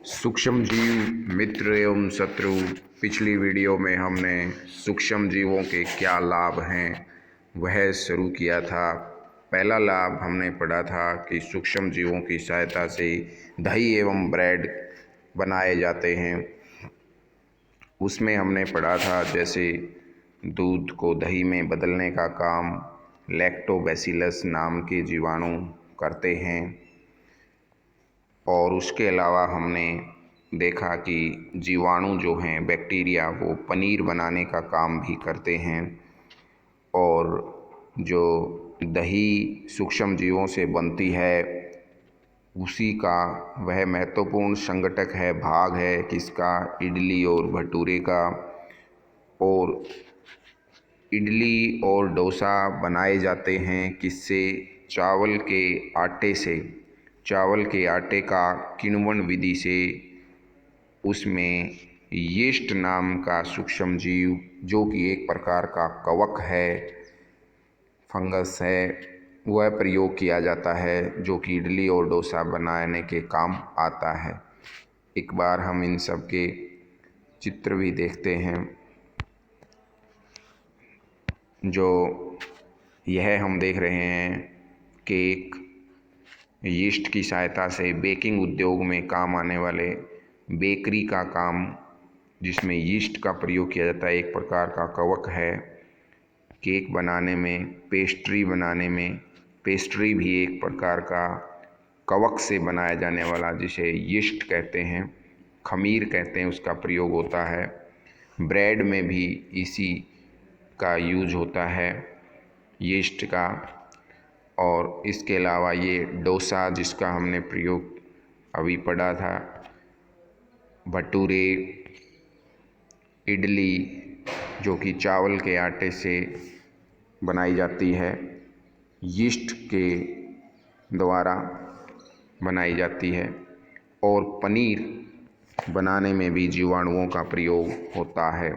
सूक्ष्म जीव मित्र एवं शत्रु। पिछली वीडियो में हमने सूक्ष्म जीवों के क्या लाभ हैं वह शुरू किया था। पहला लाभ हमने पढ़ा था कि सूक्ष्म जीवों की सहायता से दही एवं ब्रेड बनाए जाते हैं। उसमें हमने पढ़ा था जैसे दूध को दही में बदलने का काम लैक्टोबैसिलस नाम के जीवाणु करते हैं। और उसके अलावा हमने देखा कि जीवाणु जो हैं बैक्टीरिया वो पनीर बनाने का काम भी करते हैं। और जो दही सूक्ष्म जीवों से बनती है उसी का वह महत्वपूर्ण संगठक है, भाग है किसका, इडली और भटूरे का। और इडली और डोसा बनाए जाते हैं किससे, चावल के आटे से। चावल के आटे का किण्वन विधि से उसमें यीस्ट नाम का सूक्ष्म जीव जो कि एक प्रकार का कवक है, फंगस है, वह प्रयोग किया जाता है जो कि इडली और डोसा बनाने के काम आता है। एक बार हम इन सब के चित्र भी देखते हैं। जो यह हम देख रहे हैं केक यीस्ट की सहायता से बेकिंग उद्योग में काम आने वाले बेकरी का काम, जिसमें यीस्ट का प्रयोग किया जाता है, एक प्रकार का कवक है। केक बनाने में, पेस्ट्री बनाने में, पेस्ट्री भी एक प्रकार का कवक से बनाया जाने वाला जिसे यीस्ट कहते हैं, खमीर कहते हैं, उसका प्रयोग होता है। ब्रेड में भी इसी का यूज होता है यीस्ट का। और इसके अलावा ये डोसा जिसका हमने प्रयोग अभी पढ़ा था, भटूरे, इडली जो कि चावल के आटे से बनाई जाती है, यीस्ट के द्वारा बनाई जाती है। और पनीर बनाने में भी जीवाणुओं का प्रयोग होता है।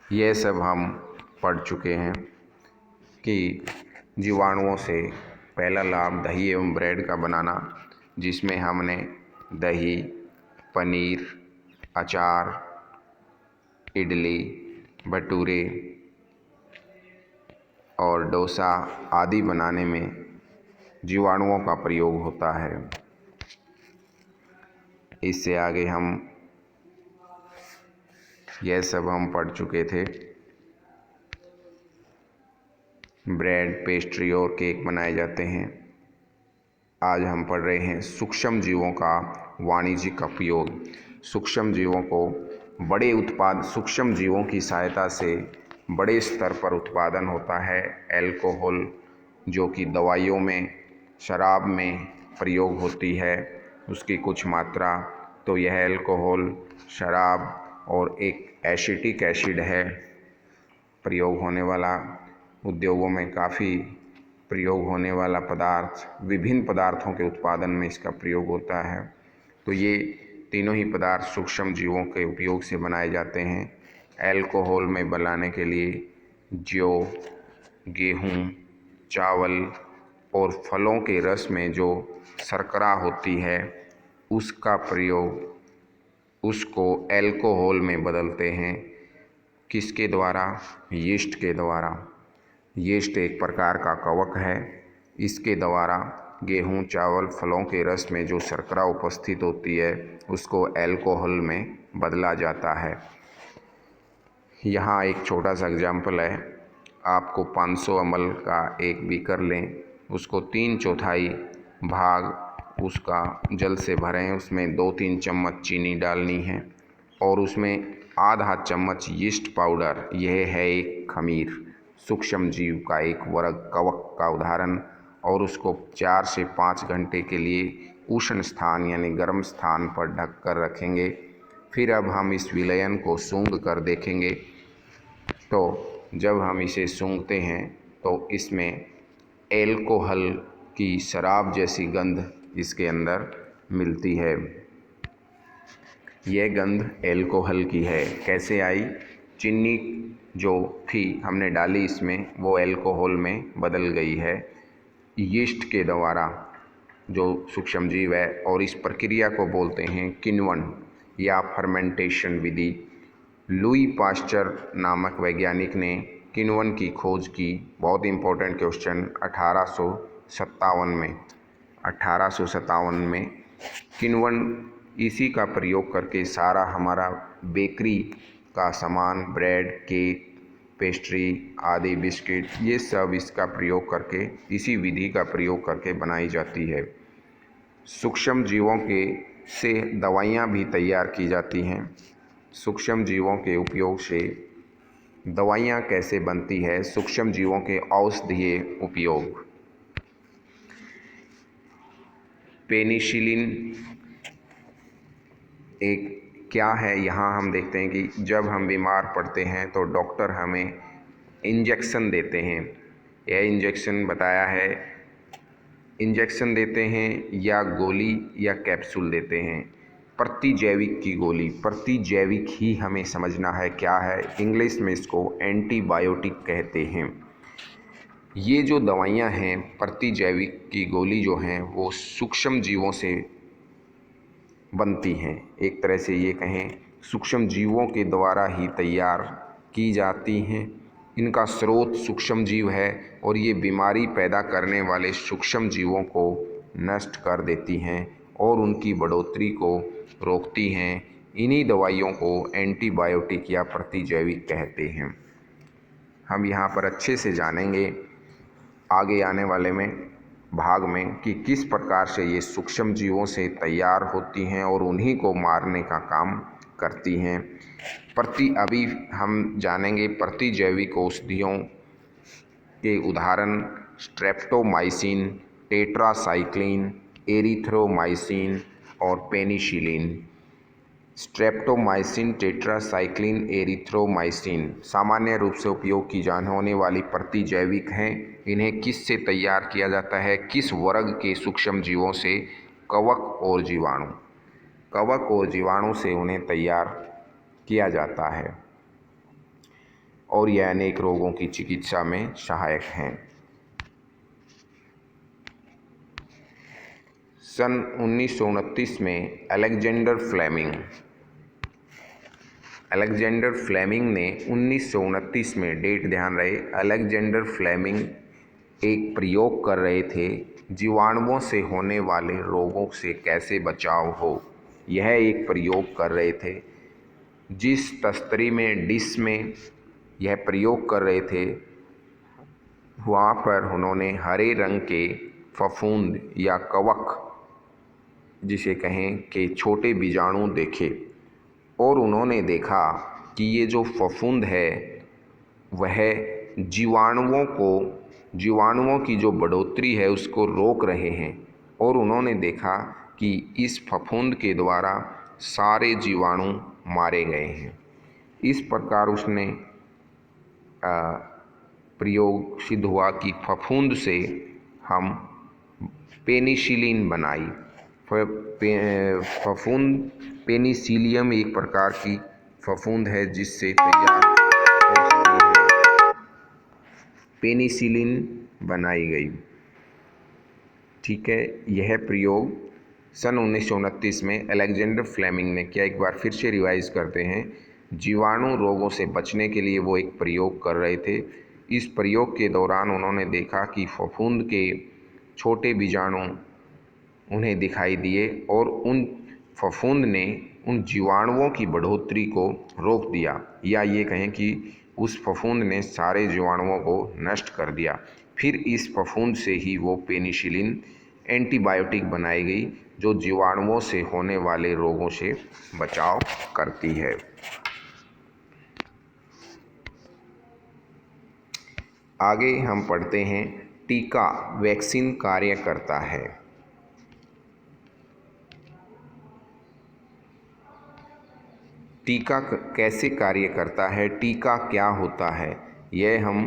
यह सब हम पढ़ चुके हैं कि जीवाणुओं से पहला लाभ दही एवं ब्रेड का बनाना, जिसमें हमने दही, पनीर, अचार, इडली, भटूरे और डोसा आदि बनाने में जीवाणुओं का प्रयोग होता है। इससे आगे यह सब हम पढ़ चुके थे। ब्रेड, पेस्ट्री और केक बनाए जाते हैं। आज हम पढ़ रहे हैं सूक्ष्म जीवों का वाणिज्यिक उपयोग। सूक्ष्म जीवों को सूक्ष्म जीवों की सहायता से बड़े स्तर पर उत्पादन होता है। अल्कोहल जो कि दवाइयों में, शराब में प्रयोग होती है, उसकी कुछ मात्रा। तो यह अल्कोहल, शराब और एक एसिटिक एसिड है प्रयोग होने वाला, उद्योगों में काफ़ी प्रयोग होने वाला पदार्थ, विभिन्न पदार्थों के उत्पादन में इसका प्रयोग होता है। तो ये तीनों ही पदार्थ सूक्ष्म जीवों के उपयोग से बनाए जाते हैं। अल्कोहल में बनाने के लिए जौ, गेहूँ, चावल और फलों के रस में जो शर्करा होती है उसका प्रयोग, उसको अल्कोहल में बदलते हैं। किसके द्वारा? यीस्ट के द्वारा। यीस्ट एक प्रकार का कवक है, इसके द्वारा गेहूँ, चावल, फलों के रस में जो शर्करा उपस्थित होती है उसको अल्कोहल में बदला जाता है। यहाँ एक छोटा सा एग्जाम्पल है। आपको 500 ml का एक बीकर लें, उसको 3/4 भाग उसका जल से भरें, उसमें 2-3 चम्मच चीनी डालनी है और उसमें आधा चम्मच यीस्ट पाउडर। यह है एक खमीर, सूक्ष्म जीव का एक वर्ग, कवक का उदाहरण। और उसको 4 से 5 घंटे के लिए उष्ण स्थान यानी गर्म स्थान पर ढक कर रखेंगे। फिर अब हम इस विलयन को सूंघ कर देखेंगे। तो जब हम इसे सूंघते हैं तो इसमें एल्कोहल की शराब जैसी गंध इसके अंदर मिलती है। यह गंध एल्कोहल की है। कैसे आई? चीनी जो थी हमने डाली इसमें, वो एल्कोहल में बदल गई है यीस्ट के द्वारा। जो सूक्ष्म जीव है, और इस प्रक्रिया को बोलते हैं किण्वन या फर्मेंटेशन विधि। लुई पाश्चर नामक वैज्ञानिक ने किण्वन की खोज की। बहुत इंपॉर्टेंट क्वेश्चन 1857 में किण्वन, इसी का प्रयोग करके सारा हमारा बेकरी का सामान, ब्रेड, केक, पेस्ट्री आदि, बिस्किट, ये सब इसका प्रयोग करके, इसी विधि का प्रयोग करके बनाई जाती है। सूक्ष्म जीवों के से दवाइयाँ भी तैयार की जाती हैं। सूक्ष्म जीवों के उपयोग से दवाइयाँ कैसे बनती है? सूक्ष्म जीवों के औषधीय उपयोग। पेनिसिलिन एक क्या है? यहाँ हम देखते हैं कि जब हम बीमार पड़ते हैं तो डॉक्टर हमें इंजेक्शन देते हैं। यह इंजेक्शन बताया है, इंजेक्शन देते हैं या गोली या कैप्सूल देते हैं। प्रतिजैविक की गोली, प्रतिजैविक ही हमें समझना है क्या है। इंग्लिश में इसको एंटीबायोटिक कहते हैं। ये जो दवाइयाँ हैं, प्रतिजैविक की गोली जो हैं, वो सूक्ष्म जीवों से बनती हैं। एक तरह से ये कहें, सूक्ष्म जीवों के द्वारा ही तैयार की जाती हैं। इनका स्रोत सूक्ष्म जीव है और ये बीमारी पैदा करने वाले सूक्ष्म जीवों को नष्ट कर देती हैं और उनकी बढ़ोतरी को रोकती हैं। इन्हीं दवाइयों को एंटीबायोटिक या प्रतिजैविक कहते हैं। हम यहाँ पर अच्छे से जानेंगे आगे आने वाले भाग में कि किस प्रकार से ये सूक्ष्म जीवों से तैयार होती हैं और उन्हीं को मारने का काम करती हैं। अभी हम जानेंगे प्रतिजैविक औषधियों के उदाहरण: स्ट्रेप्टोमाइसिन, टेट्रासाइक्लिन, एरिथ्रोमाइसिन और पेनिसिलिन। स्ट्रेप्टोमाइसिन, टेट्रासाइक्लिन, एरिथ्रोमाइसिन सामान्य रूप से उपयोग की जाने होने वाली प्रतिजैविक हैं। इन्हें किस से तैयार किया जाता है? किस वर्ग के सूक्ष्म जीवों से? कवक और जीवाणु। कवक और जीवाणु से उन्हें तैयार किया जाता है और यह अनेक रोगों की चिकित्सा में सहायक हैं। सन 1929 में अलेक्जेंडर फ्लेमिंग ने 1929 में, डेट ध्यान रहे, अलेक्जेंडर फ्लेमिंग एक प्रयोग कर रहे थे जीवाणुओं से होने वाले रोगों से कैसे बचाव हो। यह एक प्रयोग कर रहे थे। जिस तस्तरी में, डिश में यह प्रयोग कर रहे थे, वहाँ पर उन्होंने हरे रंग के फफूंद या कवक, जिसे कहें, के छोटे बीजाणु देखे और उन्होंने देखा कि ये जो फफूंद है वह जीवाणुओं की जो बढ़ोतरी है उसको रोक रहे हैं। और उन्होंने देखा कि इस फफूंद के द्वारा सारे जीवाणु मारे गए हैं। इस प्रकार उसने प्रयोग सिद्ध हुआ कि फफूंद से हम पेनिसिलिन बनाई। फफूंद, पेनिसिलियम एक प्रकार की फफूंद है जिससे तैयार पेनिसिलिन बनाई गई। ठीक है, यह प्रयोग सन 1929 में अलेक्जेंडर फ्लेमिंग ने किया। एक बार फिर से रिवाइज करते हैं। जीवाणु रोगों से बचने के लिए वो एक प्रयोग कर रहे थे। इस प्रयोग के दौरान उन्होंने देखा कि फफूंद के छोटे बीजाणु उन्हें दिखाई दिए और उन फफूंद ने उन जीवाणुओं की बढ़ोतरी को रोक दिया, या ये कहें कि उस फफूंद ने सारे जीवाणुओं को नष्ट कर दिया। फिर इस फफूंद से ही वो पेनिसिलिन एंटीबायोटिक बनाई गई जो जीवाणुओं से होने वाले रोगों से बचाव करती है। आगे हम पढ़ते हैं टीका वैक्सीन कार्य करता है। टीका कैसे कार्य करता है, टीका क्या होता है, यह हम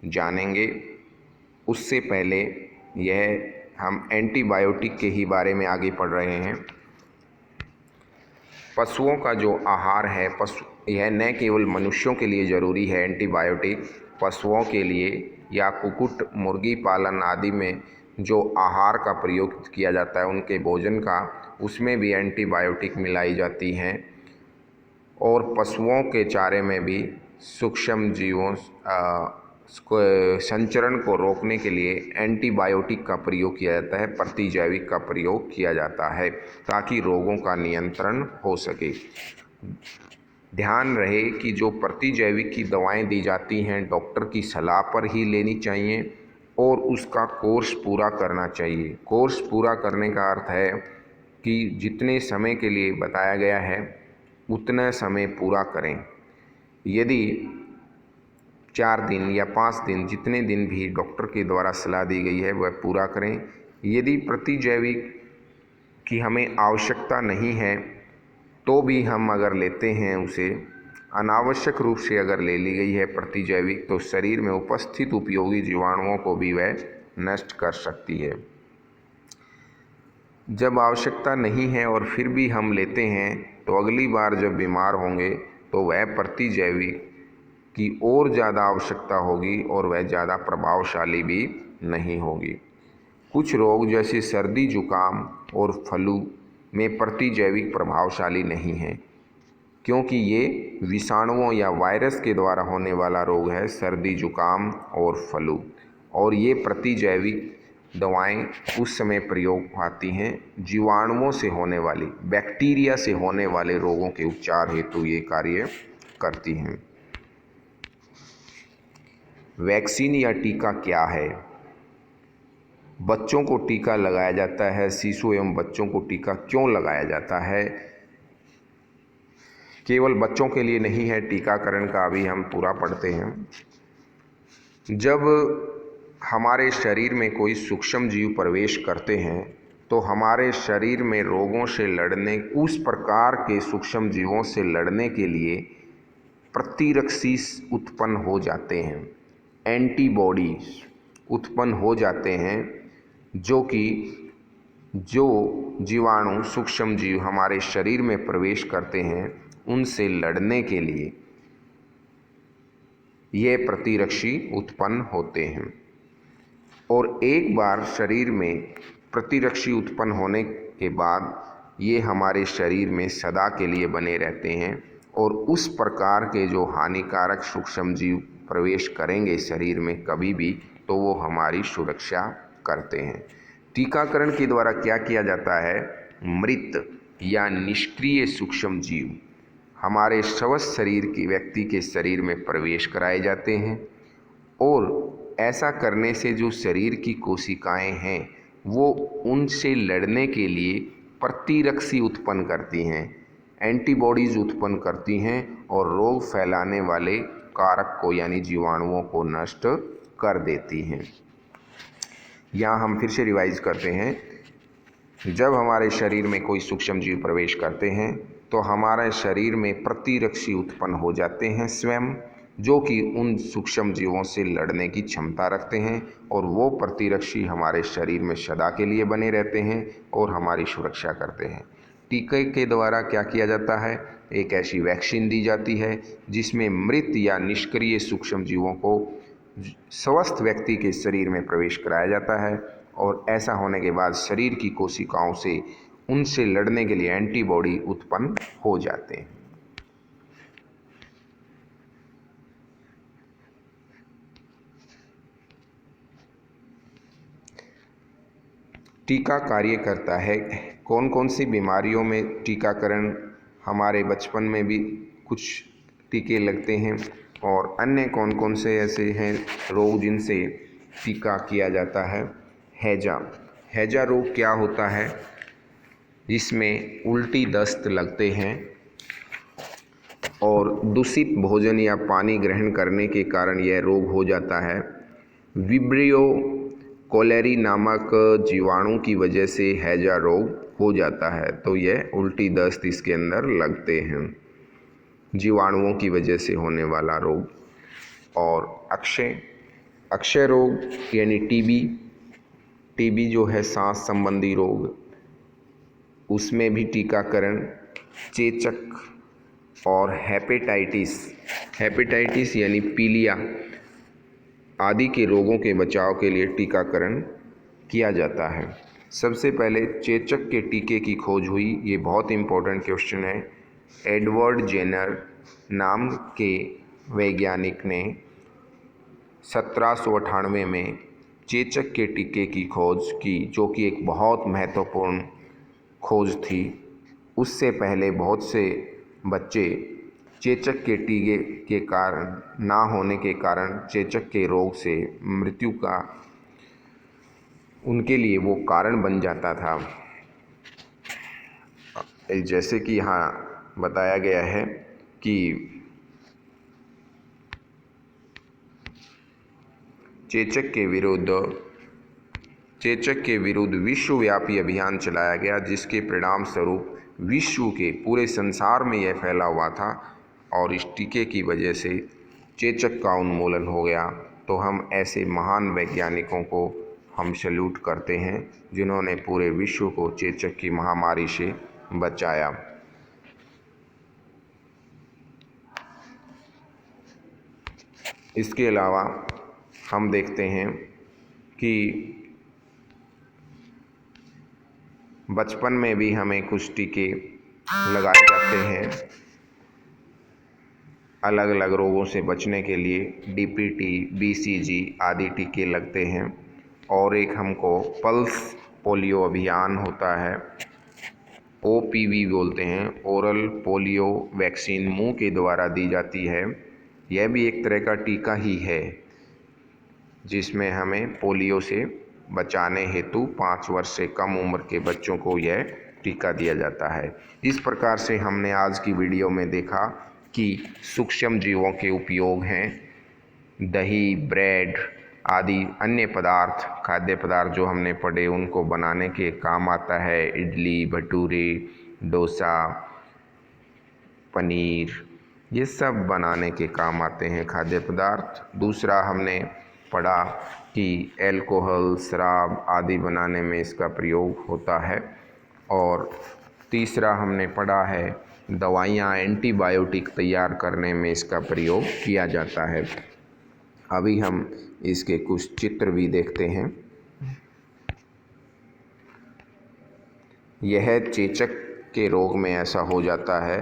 जानेंगे। उससे पहले यह हम एंटीबायोटिक के ही बारे में आगे पढ़ रहे हैं। पशुओं का जो आहार है, यह न केवल मनुष्यों के लिए ज़रूरी है, एंटीबायोटिक पशुओं के लिए या कुक्कुट मुर्गी पालन आदि में जो आहार का प्रयोग किया जाता है, उनके भोजन का, उसमें भी एंटीबायोटिक मिलाई जाती हैं। और पशुओं के चारे में भी सूक्ष्म जीवों संचरण को रोकने के लिए एंटीबायोटिक का प्रयोग किया जाता है, प्रतिजैविक का प्रयोग किया जाता है, ताकि रोगों का नियंत्रण हो सके। ध्यान रहे कि जो प्रतिजैविक की दवाएं दी जाती हैं डॉक्टर की सलाह पर ही लेनी चाहिए और उसका कोर्स पूरा करना चाहिए। कोर्स पूरा करने का अर्थ है कि जितने समय के लिए बताया गया है उतना समय पूरा करें। यदि 4 दिन या 5 दिन, जितने दिन भी डॉक्टर के द्वारा सलाह दी गई है वह पूरा करें। यदि प्रतिजैविक की हमें आवश्यकता नहीं है तो भी हम अगर लेते हैं, उसे अनावश्यक रूप से अगर ले ली गई है प्रतिजैविक, तो शरीर में उपस्थित उपयोगी जीवाणुओं को भी वह नष्ट कर सकती है। जब आवश्यकता नहीं है और फिर भी हम लेते हैं तो अगली बार जब बीमार होंगे तो वह प्रतिजैविक की और ज़्यादा आवश्यकता होगी और वह ज़्यादा प्रभावशाली भी नहीं होगी। कुछ रोग जैसे सर्दी, जुकाम और फ्लू में प्रतिजैविक प्रभावशाली नहीं हैं, क्योंकि ये विषाणुओं या वायरस के द्वारा होने वाला रोग है, सर्दी, जुकाम और फ्लू। और ये प्रतिजैविक दवाएं उस समय प्रयोग आती हैं जीवाणुओं से होने वाली, बैक्टीरिया से होने वाले रोगों के उपचार हेतु ये कार्य करती हैं। वैक्सीन या टीका क्या है? बच्चों को टीका लगाया जाता है। शिशु एवं बच्चों को टीका क्यों लगाया जाता है? केवल बच्चों के लिए नहीं है, टीकाकरण का अभी हम पूरा पढ़ते हैं। जब हमारे शरीर में कोई सूक्ष्म जीव प्रवेश करते हैं तो हमारे शरीर में रोगों से लड़ने, उस प्रकार के सूक्ष्म जीवों से लड़ने के लिए प्रतिरक्षी उत्पन्न हो जाते हैं, एंटीबॉडीज उत्पन्न हो जाते हैं, जो जीवाणु सूक्ष्म जीव हमारे शरीर में प्रवेश करते हैं उनसे लड़ने के लिए ये प्रतिरक्षी उत्पन्न होते हैं। और एक बार शरीर में प्रतिरक्षी उत्पन्न होने के बाद ये हमारे शरीर में सदा के लिए बने रहते हैं और उस प्रकार के जो हानिकारक सूक्ष्म जीव प्रवेश करेंगे शरीर में कभी भी, तो वो हमारी सुरक्षा करते हैं। टीकाकरण के द्वारा क्या किया जाता है? मृत या निष्क्रिय सूक्ष्म जीव हमारे स्वस्थ शरीर की व्यक्ति के शरीर में प्रवेश कराए जाते हैं और ऐसा करने से जो शरीर की कोशिकाएं हैं वो उनसे लड़ने के लिए प्रतिरक्षी उत्पन्न करती हैं, एंटीबॉडीज उत्पन्न करती हैं और रोग फैलाने वाले कारक को यानी जीवाणुओं को नष्ट कर देती हैं। यहाँ हम फिर से रिवाइज करते हैं। जब हमारे शरीर में कोई सूक्ष्म जीव प्रवेश करते हैं तो हमारे शरीर में प्रतिरक्षी उत्पन्न हो जाते हैं स्वयं, जो कि उन सूक्ष्म जीवों से लड़ने की क्षमता रखते हैं और वो प्रतिरक्षी हमारे शरीर में सदा के लिए बने रहते हैं और हमारी सुरक्षा करते हैं। टीके के द्वारा क्या किया जाता है? एक ऐसी वैक्सीन दी जाती है जिसमें मृत या निष्क्रिय सूक्ष्म जीवों को स्वस्थ व्यक्ति के शरीर में प्रवेश कराया जाता है और ऐसा होने के बाद शरीर की कोशिकाओं से उनसे लड़ने के लिए एंटीबॉडी उत्पन्न हो जाते हैं। टीका कार्य करता है। कौन कौन सी बीमारियों में टीकाकरण, हमारे बचपन में भी कुछ टीके लगते हैं और अन्य कौन कौन से ऐसे हैं रोग जिनसे टीका किया जाता है? हैजा रोग क्या होता है? जिसमें उल्टी, दस्त लगते हैं और दूषित भोजन या पानी ग्रहण करने के कारण यह रोग हो जाता है। विब्रियो कोलेरी नामक जीवाणु की वजह से हैजा रोग हो जाता है, तो यह उल्टी, दस्त इसके अंदर लगते हैं, जीवाणुओं की वजह से होने वाला रोग। और अक्षय रोग यानी टीबी जो है सांस संबंधी रोग, उसमें भी टीकाकरण, चेचक और हेपेटाइटिस यानी पीलिया आदि के रोगों के बचाव के लिए टीकाकरण किया जाता है। सबसे पहले चेचक के टीके की खोज हुई, ये बहुत इम्पोर्टेंट क्वेश्चन है। एडवर्ड जेनर नाम के वैज्ञानिक ने 1798 में चेचक के टीके की खोज की, जो कि एक बहुत महत्वपूर्ण खोज थी। उससे पहले बहुत से बच्चे चेचक के टीके के कारण ना होने के कारण चेचक के रोग से मृत्यु का उनके लिए वो कारण बन जाता था। जैसे कि यहाँ बताया गया है कि चेचक के विरुद्ध विश्वव्यापी अभियान चलाया गया, जिसके परिणाम स्वरूप विश्व के पूरे संसार में यह फैला हुआ था और इस टीके की वजह से चेचक का उन्मूलन हो गया। तो हम ऐसे महान वैज्ञानिकों को हम सैल्यूट करते हैं जिन्होंने पूरे विश्व को चेचक की महामारी से बचाया। इसके अलावा हम देखते हैं कि बचपन में भी हमें कुछ टीके लगाए जाते हैं अलग अलग रोगों से बचने के लिए। डीपीटी, बीसीजी आदि टीके लगते हैं। और एक हमको पल्स पोलियो अभियान होता है, ओपीवी बोलते हैं, ओरल पोलियो वैक्सीन मुंह के द्वारा दी जाती है। यह भी एक तरह का टीका ही है, जिसमें हमें पोलियो से बचाने हेतु 5 वर्ष से कम उम्र के बच्चों को यह टीका दिया जाता है। इस प्रकार से हमने आज की वीडियो में देखा कि सूक्ष्म जीवों के उपयोग हैं। दही, ब्रेड आदि अन्य पदार्थ, खाद्य पदार्थ जो हमने पढ़े उनको बनाने के काम आता है। इडली, भटूरे, डोसा, पनीर, ये सब बनाने के काम आते हैं खाद्य पदार्थ। दूसरा हमने पढ़ा कि एल्कोहल, शराब आदि बनाने में इसका प्रयोग होता है। और तीसरा हमने पढ़ा है दवाइयाँ, एंटीबायोटिक तैयार करने में इसका प्रयोग किया जाता है। अभी हम इसके कुछ चित्र भी देखते हैं। यह चेचक के रोग में ऐसा हो जाता है,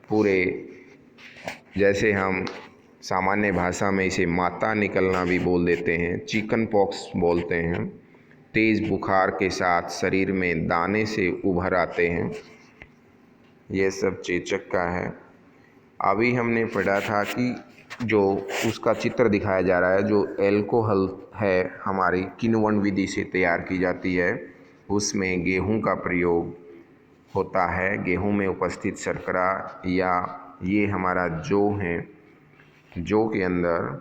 पूरे जैसे हम सामान्य भाषा में इसे माता निकलना भी बोल देते हैं, चिकन पॉक्स बोलते हैं। तेज़ बुखार के साथ शरीर में दाने से उभर आते हैं, यह सब चेचक का है। अभी हमने पढ़ा था कि जो उसका चित्र दिखाया जा रहा है, जो एल्कोहल है हमारी किण्वन विधि से तैयार की जाती है, उसमें गेहूं का प्रयोग होता है। गेहूं में उपस्थित शर्करा या ये हमारा जौ है, जौ के अंदर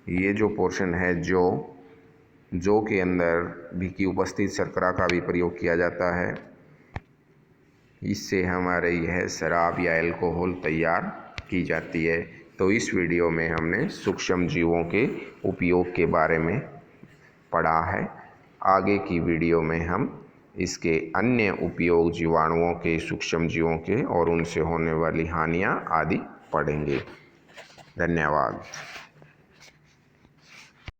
ये जो पोर्शन है जौ के अंदर भी की उपस्थित शर्करा का भी प्रयोग किया जाता है। इससे हमारे यह शराब या एल्कोहल तैयार की जाती है। तो इस वीडियो में हमने सूक्ष्म जीवों के उपयोग के बारे में पढ़ा है। आगे की वीडियो में हम इसके अन्य उपयोग जीवाणुओं के, सूक्ष्म जीवों के और उनसे होने वाली हानियाँ आदि पढ़ेंगे। धन्यवाद।